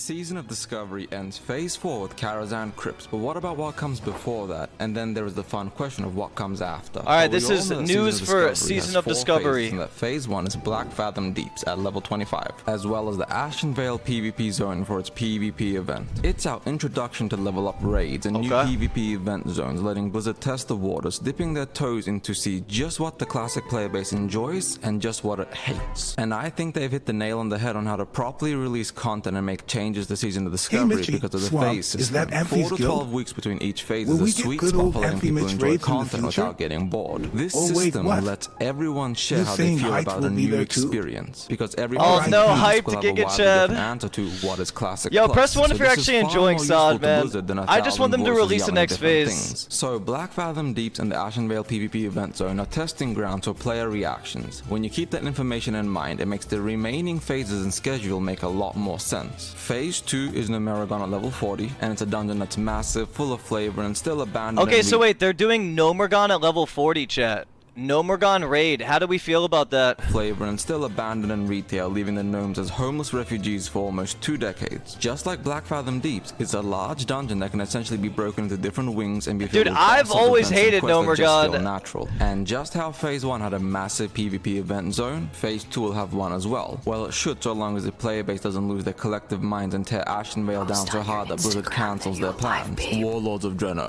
Season of Discovery ends Phase 4 with Karazhan Crypts, but what about what comes before that? And then there is the fun question of what comes after. Alright, this is news for Season of Discovery. And that Phase 1 is Black Fathom Deeps at level 25, as well as the Ashen Vale PvP zone for its PvP event. It's our introduction to level up raids and new PvP event zones, letting Blizzard test the waters, dipping their toes in to see just what the classic player base enjoys and just what it hates. And I think they've hit the nail on the head on how to properly release content and make changes to Season of Discovery because of the phase system. 4 to 12 weeks between each phase is a sweet spot for letting people enjoy content without getting bored. This system lets everyone share how they feel about a new experience, because everyone hype to Giga Chad. Answer to what is classic. Yo, press 1 if you're actually enjoying SOD, man. I just want them to release the next phase. So Black Fathom Deeps and the Ashen Vale PvP event zone are testing grounds for player reactions. When you keep that information in mind, it makes the remaining phases and schedule make a lot more sense. Phase 2 is Nomuragon at level 40, and it's a dungeon that's massive, full of flavor, and still abandoned. Okay, so wait, they're doing Nomuragon at level 40, chat. Nomuragon raid, how do we feel about that? Flavor and still abandoned in retail, leaving the gnomes as homeless refugees for almost 2 decades. Just like Black Fathom Deeps, it's a large dungeon that can essentially be broken into different wings and be filled with I've always hated Nomuragon. Natural. And just how Phase 1 had a massive PvP event zone, Phase 2 will have one as well. Well, it should, so long as the player base doesn't lose their collective minds and tear Ashen Vale down so hard that Blizzard cancels their plans. Warlords of Draenor.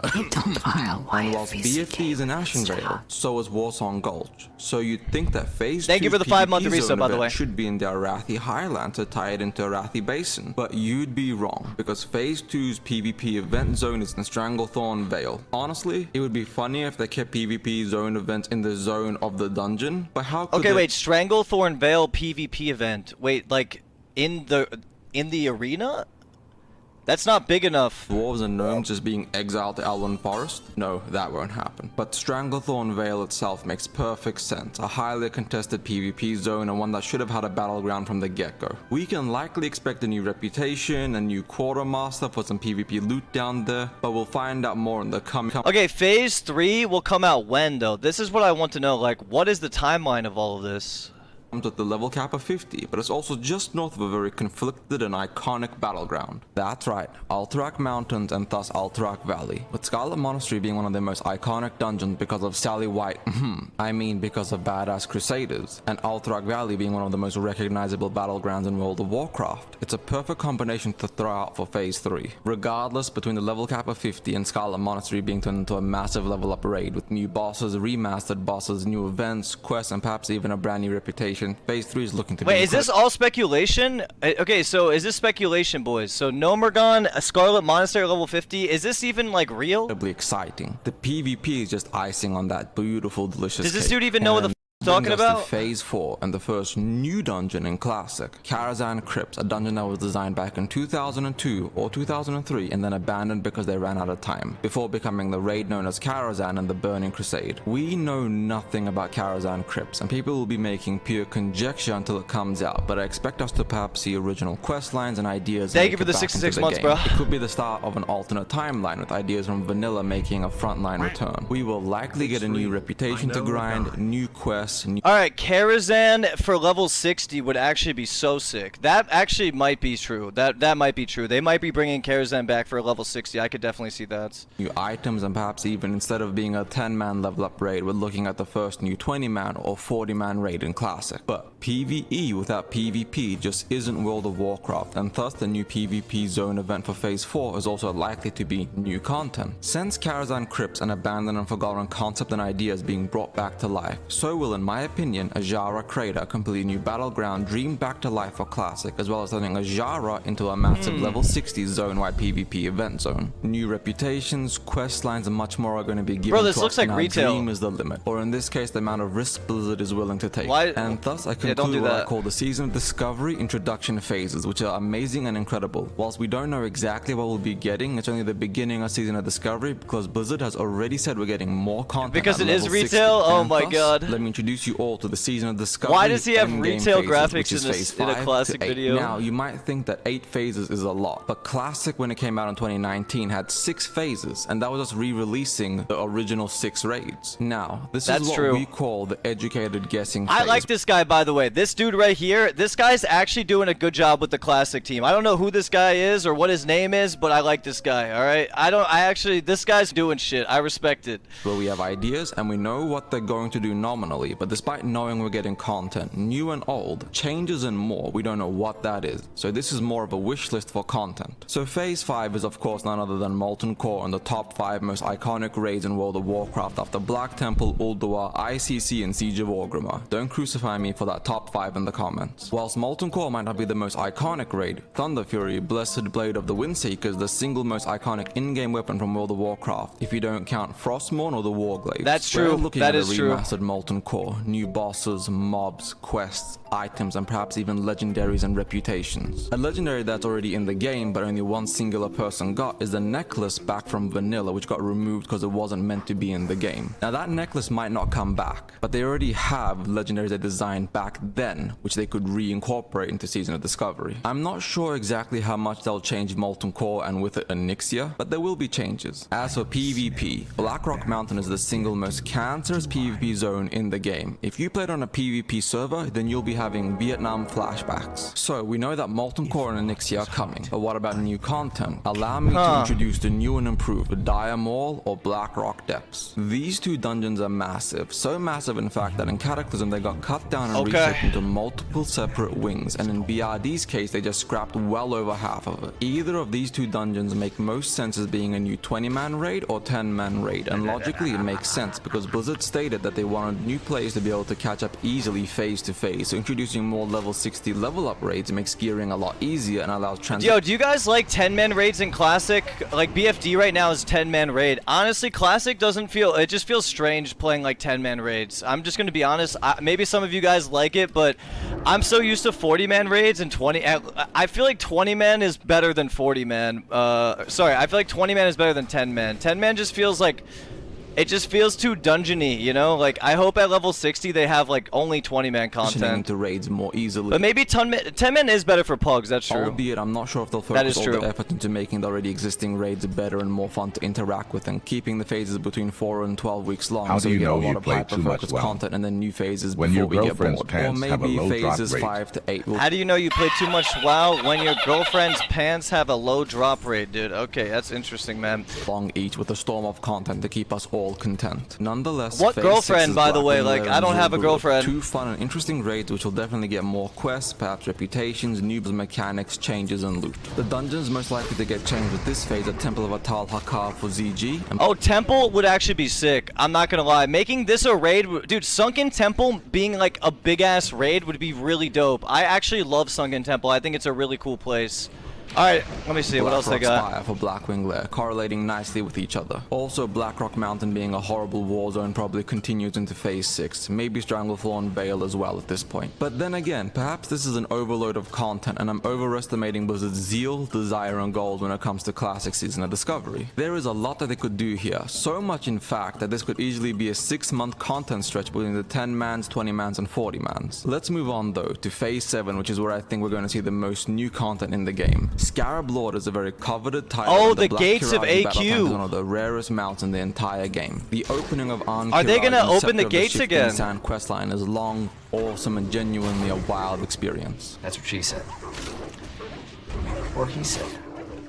And whilst BFD is in Ashen Vale, so is Warsong Gulch. So you'd think that Phase 2 for the 5-month resub, by the way, should be in the Arathi Highlands to tie it into Arathi Basin. But you'd be wrong, because Phase 2's PvP event zone is in Stranglethorn Vale. Honestly, it would be funnier if they kept PvP zone events in the zone of the dungeon, but how could wait, Stranglethorn Vale PvP event. Wait, like in the arena? That's not big enough. Dwarves and gnomes just being exiled to Elwyn Forest? No, that won't happen. But Stranglethorn Vale itself makes perfect sense. A highly contested PvP zone and one that should have had a battleground from the get-go. We can likely expect a new reputation, a new quartermaster for some PvP loot down there, but we'll find out more in the coming. Okay, Phase 3 will come out when, though? This is what I want to know. Like, what is the timeline of all of this? With the level cap of 50, but it's also just north of a very conflicted and iconic battleground. That's right, Alterac Mountains and thus Alterac Valley, with Scarlet Monastery being one of the most iconic dungeons because of Sally White, I mean because of badass crusaders, and Alterac Valley being one of the most recognizable battlegrounds in World of Warcraft. It's a perfect combination to throw out for Phase 3. Regardless, between the level cap of 50 and Scarlet Monastery being turned into a massive level up raid with new bosses, remastered bosses, new events, quests, and perhaps even a brand new reputation, Phase 3 is looking to be... Wait, is this all speculation? Okay, so is this speculation, boys? So Nomuragon, a Scarlet Monastery level 50, is this even, like, real? Incredibly exciting. The PvP is just icing on that beautiful, delicious Does this dude even know what the talking about? Phase 4 and the first new dungeon in Classic, Karazhan Crypts, a dungeon that was designed back in 2002 or 2003 and then abandoned because they ran out of time, before becoming the raid known as Karazhan and the Burning Crusade. We know nothing about Karazhan Crypts, and people will be making pure conjecture until it comes out, but I expect us to perhaps see original quest lines and ideas. Thank you for the 66 months, bro. It could be the start of an alternate timeline with ideas from Vanilla making a frontline return. We will likely get a new reputation to grind, new quests. Alright, Karazhan for level 60 would actually be so sick. That actually might be true. That might be true. They might be bringing Karazhan back for a level 60. I could definitely see that. New items, and perhaps even instead of being a 10-man level up raid, we're looking at the first new 20-man or 40-man raid in Classic. But PvE without PvP just isn't World of Warcraft, and thus the new PvP zone event for Phase 4 is also likely to be new content. Since Karazhan Crypts an abandoned and forgotten concept and ideas being brought back to life, so will, in my opinion, Azshara Crater, a completely new battleground dreamed back to life for Classic, as well as turning Azshara into a massive level 60 zone-wide PvP event zone. New reputations, quest lines, and much more are going to be given. Bro, this to looks us, like retail. Our dream is the limit, or in this case, the amount of risk Blizzard is willing to take. And thus, I conclude what I call the Season of Discovery introduction phases, which are amazing and incredible. Whilst we don't know exactly what we'll be getting, it's only the beginning of Season of Discovery because Blizzard has already said we're getting more content. Because it is retail? Oh my god. Let me introduce introduce you all to the season of discovery. Why does he have endgame retail phases, graphics which is in phase a 5 classic to 8. video? Now, you might think that 8 phases is a lot, but Classic, when it came out in 2019, had 6 phases, and that was just re-releasing the original 6 raids. Now, this is what we call the educated guessing phase. I like this guy, by the way. This dude right here, this guy's actually doing a good job with the Classic team. I don't know who this guy is or what his name is, but I like this guy, alright? This guy's doing shit. I respect it. Where we have ideas and we know what they're going to do nominally, but despite knowing we're getting content, new and old, changes and more, we don't know what that is. So this is more of a wish list for content. So phase 5 is of course none other than Molten Core and the top 5 most iconic raids in World of Warcraft after Black Temple, Ulduar, ICC and Siege of Orgrimmar. Don't crucify me for that top 5 in the comments. Whilst Molten Core might not be the most iconic raid, Thunder Fury, Blessed Blade of the Windseeker is the single most iconic in-game weapon from World of Warcraft, if you don't count Frostmourne or the Warglaives. That's true. We're looking that at is a true. remastered Molten Core, new bosses, mobs, quests, items, and perhaps even legendaries and reputations. A legendary that's already in the game but only one singular person got is the necklace back from vanilla, which got removed because it wasn't meant to be in the game. Now that necklace might not come back, but they already have legendaries they designed back then, which they could reincorporate into Season of Discovery. I'm not sure exactly how much they'll change Molten Core and with it Onyxia, but there will be changes. As for PvP, Blackrock Mountain is the single most cancerous PvP zone in the game. If you played on a PvP server, then you'll be having Vietnam flashbacks. So we know that Molten Core and Onyxia are coming, but what about new content? Allow me to introduce the new and improved Dire Maul or Blackrock Depths. These 2 dungeons are massive, so massive in fact that in Cataclysm they got cut down and reshaped into multiple separate wings, and in BRD's case they just scrapped well over half of it. Either of these 2 dungeons make most sense as being a new 20-man raid or 10-man raid, and logically it makes sense because Blizzard stated that they wanted new players to be able to catch up easily phase to phase, so introducing more level 60 level up raids makes gearing a lot easier and allows transition. Yo, do you guys like 10-man raids in Classic? Like BFD right now is 10-man raid. Honestly, Classic doesn't feel, it just feels strange playing like 10-man raids. I'm just gonna be honest, maybe some of you guys like it, but I'm so used to 40-man raids and 20, I feel like 20-man is better than 40-man. Sorry, I feel like 20-man is better than 10-man. 10-man just feels like, it just feels too dungeony, you know? Like, I hope at level 60 they have, like, only 20-man content. Into raids more easily. But maybe 10-man is better for pugs, that's true. Albeit, I'm not sure if they'll focus all the effort into making the already existing raids better and more fun to interact with, and keeping the phases between 4 and 12 weeks long. How so do you get know a lot you of play too much hyper-focused well? content and then new phases When before your we get girlfriend's bored. Or pants have a maybe low drop phases rate. 5 to 8 will... How do you know you play too much WoW when your girlfriend's pants have a low drop rate, dude? Okay, that's interesting, man. long each with a storm of content to keep us all content. Nonetheless, what girlfriend, by the way? Like, I don't have a girlfriend. 2 fun and interesting raids which will definitely get more quests, perhaps reputations, noobs, mechanics, changes, and loot. The dungeons most likely to get changed with this phase are Temple of Atal Hakar for ZG. Oh, Temple would actually be sick. I'm not gonna lie. Making this a raid, dude, Sunken Temple being like a big-ass raid would be really dope. I actually love Sunken Temple. I think it's a really cool place. Alright, let me see what else I got. Spire for Blackwing Lair, correlating nicely with each other. Also, Blackrock Mountain being a horrible war zone probably continues into Phase 6, maybe Stranglethorn Vale as well at this point. But then again, perhaps this is an overload of content and I'm overestimating Blizzard's zeal, desire, and goals when it comes to Classic Season of Discovery. There is a lot that they could do here, so much in fact that this could easily be a 6-month content stretch between the 10-mans, 20-mans, and 40-mans. Let's move on though to Phase 7, which is where I think we're going to see the most new content in the game. Scarab Lord is a very coveted title. Oh, the Gates of AQ. Is one of the rarest mounts in the entire game. The opening of Ankh. Are they gonna open the gates again? Sand questline is long, awesome, and genuinely a wild experience. That's what she said. Or he said.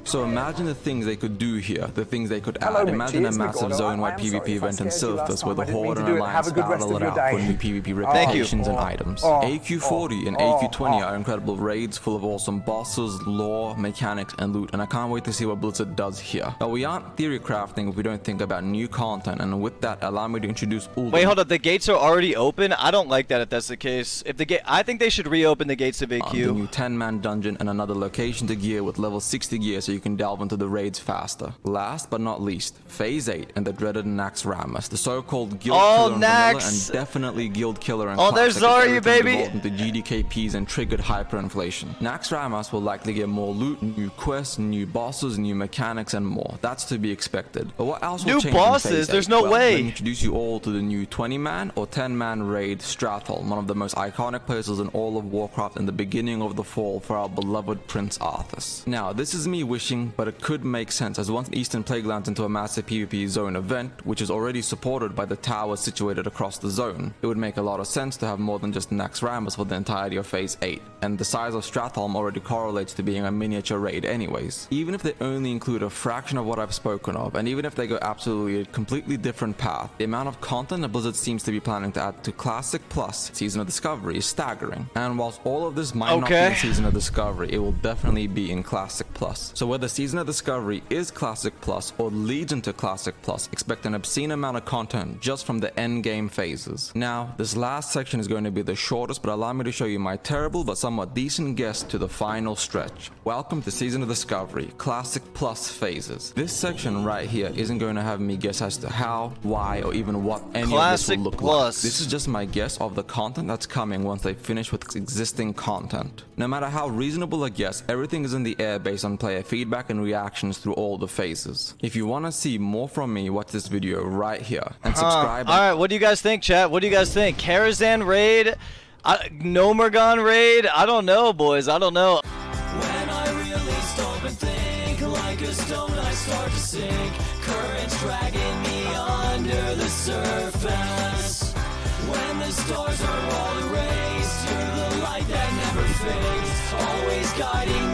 So imagine the things they could do here, the things they could add. Imagine a massive zone-wide PvP event in Silphus where the Horde and Alliance battle it out for new PvP reputations and items. AQ40 and AQ20 are incredible raids full of awesome bosses, lore, mechanics, and loot, and I can't wait to see what Blizzard does here. Now, we aren't theory crafting if we don't think about new content, and with that, allow me to introduce Ulduar. Wait, hold up, the gates are already open? I don't like that if that's the case. If the I think they should reopen the gates of AQ. The new 10-man dungeon and another location to gear with level 60 gear so you you can delve into the raids faster. Last but not least, Phase 8 and the dreaded Nax Rammus, the so-called Guild Killer in Vanilla and definitely Guild Killer in Classic. There's Zarya, baby! Evolved into GDKPs and triggered hyperinflation. Nax Rammus will likely get more loot, new quests, new bosses, new mechanics, and more. That's to be expected. But what else will change in Phase 8? There's no way! Let me introduce you all to the new 20-man or 10-man raid Stratholme, one of the most iconic places in all of Warcraft and the beginning of the fall for our beloved Prince Arthas. Now, this is me wishing, but it could make sense, as once Eastern Plague lands into a massive PvP zone event, which is already supported by the towers situated across the zone, it would make a lot of sense to have more than just Nax Rammus for the entirety of Phase 8, and the size of Stratholme already correlates to being a miniature raid anyways. Even if they only include a fraction of what I've spoken of, and even if they go absolutely a completely different path, the amount of content that Blizzard seems to be planning to add to Classic Plus Season of Discovery is staggering. And whilst all of this might not be in Season of Discovery, it will definitely be in Classic Plus. So whether Season of Discovery is Classic Plus or leads into Classic Plus, expect an obscene amount of content just from the end game phases. Now, this last section is going to be the shortest, but allow me to show you my terrible but somewhat decent guess to the final stretch. Welcome to Season of Discovery, Classic Plus phases. This section right here isn't going to have me guess as to how, why, or even what any of this will look like. This is just my guess of the content that's coming once they finish with existing content. No matter how reasonable a guess, everything is in the air based on player feedback and reactions through all the phases. If you want to see more from me, watch this video right here and subscribe. Alright, what do you guys think, chat? What do you guys think? Karazhan raid? Nomergon raid? I don't know, boys. I don't know. When I really stop and think, like a stone I start to sink. Currents dragging me under the surface. When the stars are all erased, you're the light that never fades, always guiding